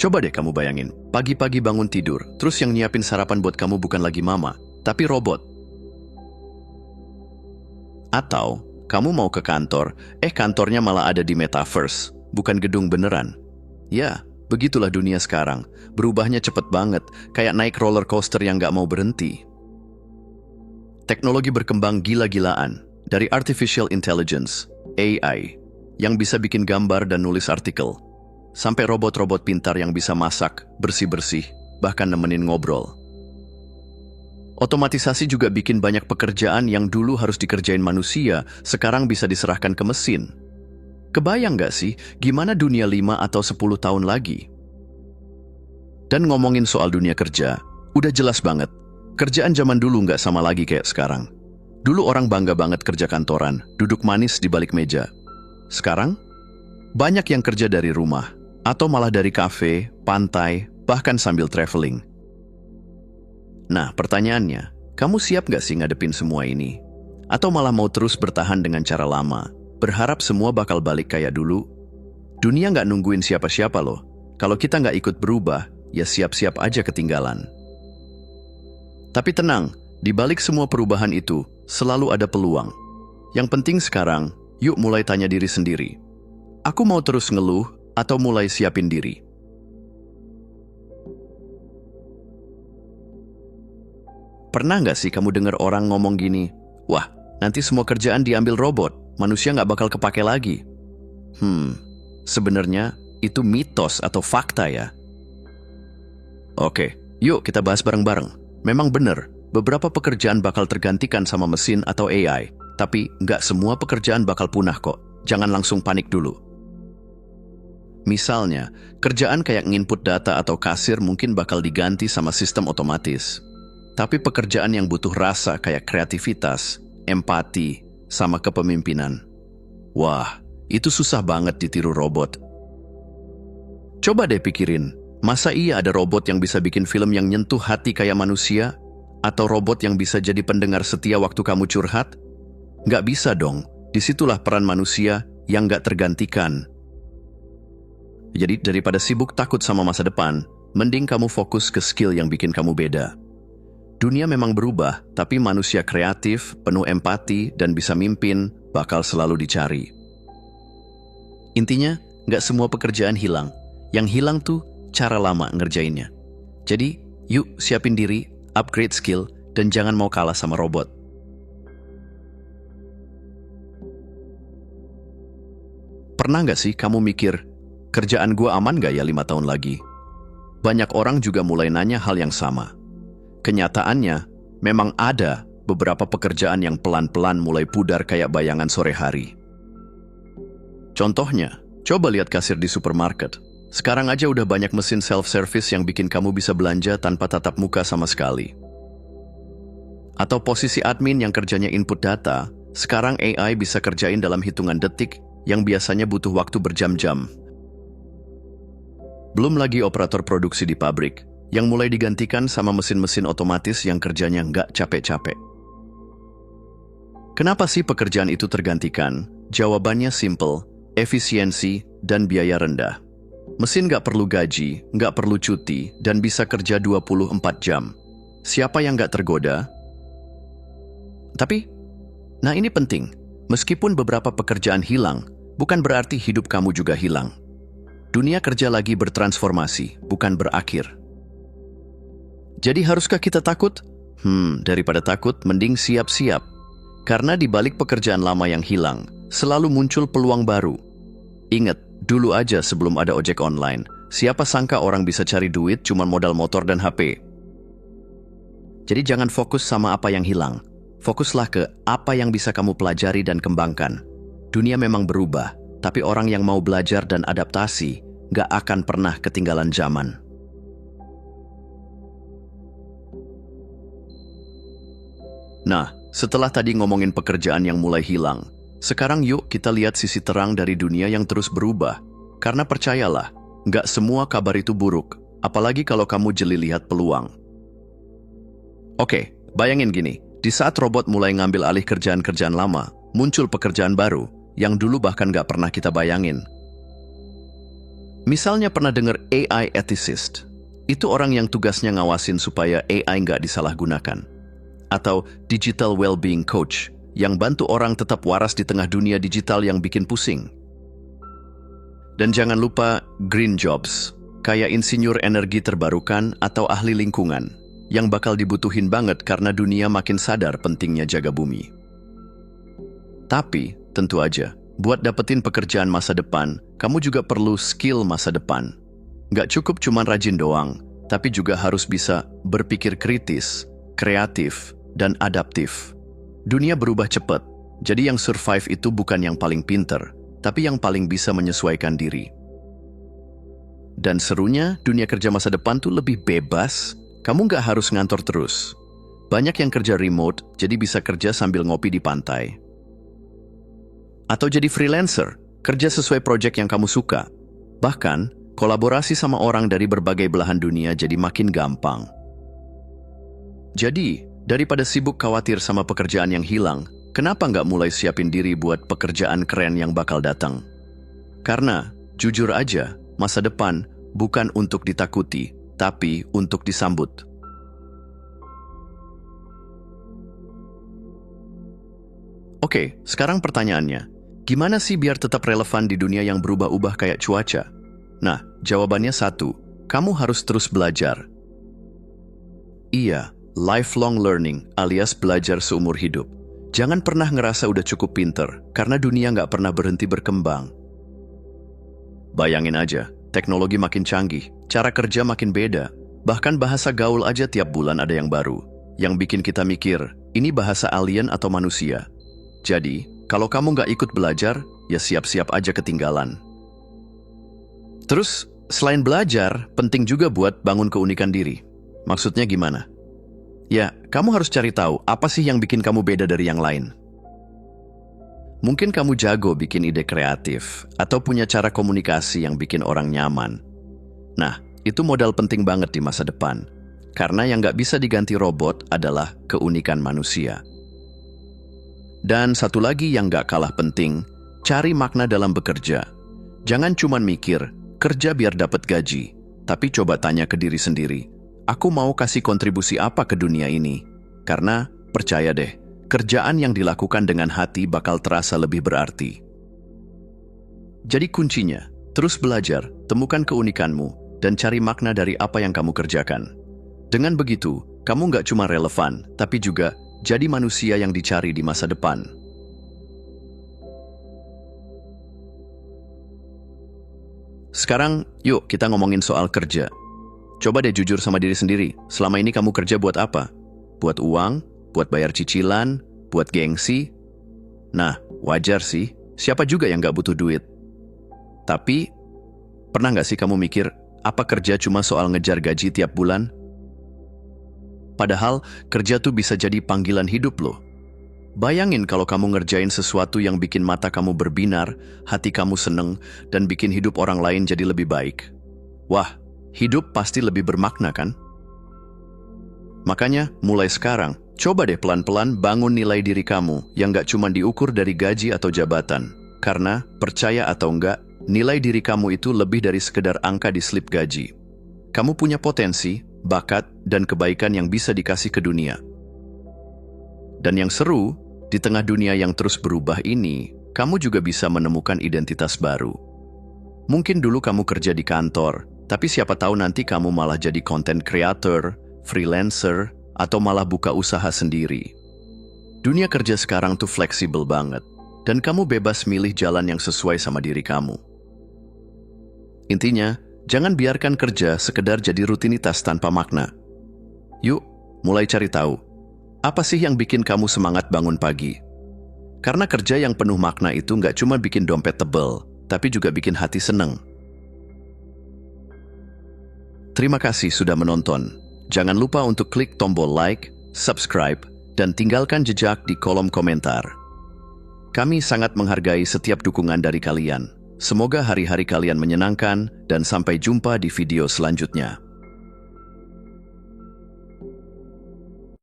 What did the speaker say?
Coba deh kamu bayangin, pagi-pagi bangun tidur, terus yang nyiapin sarapan buat kamu bukan lagi mama, tapi robot. Atau, kamu mau ke kantor, kantornya malah ada di metaverse, bukan gedung beneran. Ya, begitulah dunia sekarang, berubahnya cepet banget, kayak naik roller coaster yang gak mau berhenti. Teknologi berkembang gila-gilaan, dari artificial intelligence, AI, yang bisa bikin gambar dan nulis artikel, sampai robot-robot pintar yang bisa masak, bersih-bersih, bahkan nemenin ngobrol. Otomatisasi juga bikin banyak pekerjaan yang dulu harus dikerjain manusia, sekarang bisa diserahkan ke mesin. Kebayang gak sih, gimana dunia 5 atau 10 tahun lagi? Dan ngomongin soal dunia kerja, udah jelas banget, kerjaan zaman dulu gak sama lagi kayak sekarang. Dulu orang bangga banget kerja kantoran, duduk manis di balik meja. Sekarang, banyak yang kerja dari rumah, atau malah dari kafe, pantai, bahkan sambil traveling. Nah, pertanyaannya, kamu siap gak sih ngadepin semua ini? Atau malah mau terus bertahan dengan cara lama, berharap semua bakal balik kayak dulu? Dunia gak nungguin siapa-siapa loh. Kalau kita gak ikut berubah, ya siap-siap aja ketinggalan. Tapi tenang, di balik semua perubahan itu, selalu ada peluang. Yang penting sekarang, yuk mulai tanya diri sendiri. Aku mau terus ngeluh atau mulai siapin diri? Pernah nggak sih kamu dengar orang ngomong gini, wah, nanti semua kerjaan diambil robot, manusia nggak bakal kepake lagi. Sebenarnya itu mitos atau fakta ya? Oke, yuk kita bahas bareng-bareng. Memang benar, beberapa pekerjaan bakal tergantikan sama mesin atau AI, tapi nggak semua pekerjaan bakal punah kok. Jangan langsung panik dulu. Misalnya, kerjaan kayak nginput data atau kasir mungkin bakal diganti sama sistem otomatis. Tapi pekerjaan yang butuh rasa kayak kreativitas, empati, sama kepemimpinan, wah, itu susah banget ditiru robot. Coba deh pikirin, masa iya ada robot yang bisa bikin film yang nyentuh hati kayak manusia? Atau robot yang bisa jadi pendengar setia waktu kamu curhat? Nggak bisa dong, disitulah peran manusia yang nggak tergantikan. Jadi daripada sibuk takut sama masa depan, mending kamu fokus ke skill yang bikin kamu beda. Dunia memang berubah, tapi manusia kreatif, penuh empati, dan bisa mimpin bakal selalu dicari. Intinya, nggak semua pekerjaan hilang. Yang hilang tuh cara lama ngerjainnya. Jadi, yuk siapin diri, upgrade skill, dan jangan mau kalah sama robot. Pernah nggak sih kamu mikir, kerjaan gua aman nggak ya 5 tahun lagi? Banyak orang juga mulai nanya hal yang sama. Kenyataannya, memang ada beberapa pekerjaan yang pelan-pelan mulai pudar kayak bayangan sore hari. Contohnya, coba lihat kasir di supermarket. Sekarang aja udah banyak mesin self-service yang bikin kamu bisa belanja tanpa tatap muka sama sekali. Atau posisi admin yang kerjanya input data, sekarang AI bisa kerjain dalam hitungan detik yang biasanya butuh waktu berjam-jam. Belum lagi operator produksi di pabrik, yang mulai digantikan sama mesin-mesin otomatis yang kerjanya nggak capek-capek. Kenapa sih pekerjaan itu tergantikan? Jawabannya simple, efisiensi dan biaya rendah. Mesin nggak perlu gaji, nggak perlu cuti, dan bisa kerja 24 jam. Siapa yang nggak tergoda? Tapi, nah ini penting, meskipun beberapa pekerjaan hilang, bukan berarti hidup kamu juga hilang. Dunia kerja lagi bertransformasi, bukan berakhir. Jadi haruskah kita takut? Daripada takut, mending siap-siap. Karena di balik pekerjaan lama yang hilang, selalu muncul peluang baru. Ingat, dulu aja sebelum ada ojek online, siapa sangka orang bisa cari duit cuma modal motor dan HP. Jadi jangan fokus sama apa yang hilang. Fokuslah ke apa yang bisa kamu pelajari dan kembangkan. Dunia memang berubah, tapi orang yang mau belajar dan adaptasi gak akan pernah ketinggalan zaman. Nah, setelah tadi ngomongin pekerjaan yang mulai hilang, sekarang yuk kita lihat sisi terang dari dunia yang terus berubah. Karena percayalah, nggak semua kabar itu buruk, apalagi kalau kamu jeli lihat peluang. Oke, bayangin gini, di saat robot mulai ngambil alih kerjaan-kerjaan lama, muncul pekerjaan baru, yang dulu bahkan nggak pernah kita bayangin. Misalnya pernah dengar AI ethicist? Itu orang yang tugasnya ngawasin supaya AI nggak disalahgunakan. Atau digital well-being coach, yang bantu orang tetap waras di tengah dunia digital yang bikin pusing. Dan jangan lupa green jobs, kayak insinyur energi terbarukan atau ahli lingkungan, yang bakal dibutuhin banget karena dunia makin sadar pentingnya jaga bumi. Tapi, tentu aja, buat dapetin pekerjaan masa depan, kamu juga perlu skill masa depan. Nggak cukup cuman rajin doang, tapi juga harus bisa berpikir kritis, kreatif, dan adaptif. Dunia berubah cepat, jadi yang survive itu bukan yang paling pinter, tapi yang paling bisa menyesuaikan diri. Dan serunya, dunia kerja masa depan tuh lebih bebas. Kamu nggak harus ngantor terus. Banyak yang kerja remote, jadi bisa kerja sambil ngopi di pantai. Atau jadi freelancer, kerja sesuai proyek yang kamu suka. Bahkan, kolaborasi sama orang dari berbagai belahan dunia jadi makin gampang. Jadi, daripada sibuk khawatir sama pekerjaan yang hilang, kenapa nggak mulai siapin diri buat pekerjaan keren yang bakal datang? Karena, jujur aja, masa depan bukan untuk ditakuti, tapi untuk disambut. Oke, sekarang pertanyaannya. Gimana sih biar tetap relevan di dunia yang berubah-ubah kayak cuaca? Nah, jawabannya satu, kamu harus terus belajar. Iya, lifelong learning alias belajar seumur hidup. Jangan pernah ngerasa udah cukup pinter, karena dunia nggak pernah berhenti berkembang. Bayangin aja, teknologi makin canggih, cara kerja makin beda, bahkan bahasa gaul aja tiap bulan ada yang baru, yang bikin kita mikir, ini bahasa alien atau manusia. Jadi, kalau kamu nggak ikut belajar, ya siap-siap aja ketinggalan. Terus, selain belajar, penting juga buat bangun keunikan diri. Maksudnya gimana? Ya, kamu harus cari tahu apa sih yang bikin kamu beda dari yang lain. Mungkin kamu jago bikin ide kreatif, atau punya cara komunikasi yang bikin orang nyaman. Nah, itu modal penting banget di masa depan. Karena yang nggak bisa diganti robot adalah keunikan manusia. Dan satu lagi yang gak kalah penting, cari makna dalam bekerja. Jangan cuma mikir, kerja biar dapat gaji, tapi coba tanya ke diri sendiri, aku mau kasih kontribusi apa ke dunia ini? Karena, percaya deh, kerjaan yang dilakukan dengan hati bakal terasa lebih berarti. Jadi kuncinya, terus belajar, temukan keunikanmu, dan cari makna dari apa yang kamu kerjakan. Dengan begitu, kamu gak cuma relevan, tapi juga jadi manusia yang dicari di masa depan. Sekarang, yuk kita ngomongin soal kerja. Coba deh jujur sama diri sendiri, selama ini kamu kerja buat apa? Buat uang? Buat bayar cicilan? Buat gengsi? Nah, wajar sih, siapa juga yang gak butuh duit? Tapi, pernah gak sih kamu mikir, apa kerja cuma soal ngejar gaji tiap bulan? Padahal, kerja tuh bisa jadi panggilan hidup loh. Bayangin kalau kamu ngerjain sesuatu yang bikin mata kamu berbinar, hati kamu seneng, dan bikin hidup orang lain jadi lebih baik. Wah, hidup pasti lebih bermakna kan? Makanya, mulai sekarang, coba deh pelan-pelan bangun nilai diri kamu yang gak cuma diukur dari gaji atau jabatan. Karena, percaya atau enggak, nilai diri kamu itu lebih dari sekedar angka di slip gaji. Kamu punya potensi, bakat, dan kebaikan yang bisa dikasih ke dunia. Dan yang seru, di tengah dunia yang terus berubah ini, kamu juga bisa menemukan identitas baru. Mungkin dulu kamu kerja di kantor, tapi siapa tahu nanti kamu malah jadi content creator, freelancer, atau malah buka usaha sendiri. Dunia kerja sekarang tuh fleksibel banget, dan kamu bebas milih jalan yang sesuai sama diri kamu. Intinya, jangan biarkan kerja sekedar jadi rutinitas tanpa makna. Yuk, mulai cari tahu. Apa sih yang bikin kamu semangat bangun pagi? Karena kerja yang penuh makna itu nggak cuma bikin dompet tebel, tapi juga bikin hati seneng. Terima kasih sudah menonton. Jangan lupa untuk klik tombol like, subscribe, dan tinggalkan jejak di kolom komentar. Kami sangat menghargai setiap dukungan dari kalian. Semoga hari-hari kalian menyenangkan dan sampai jumpa di video selanjutnya.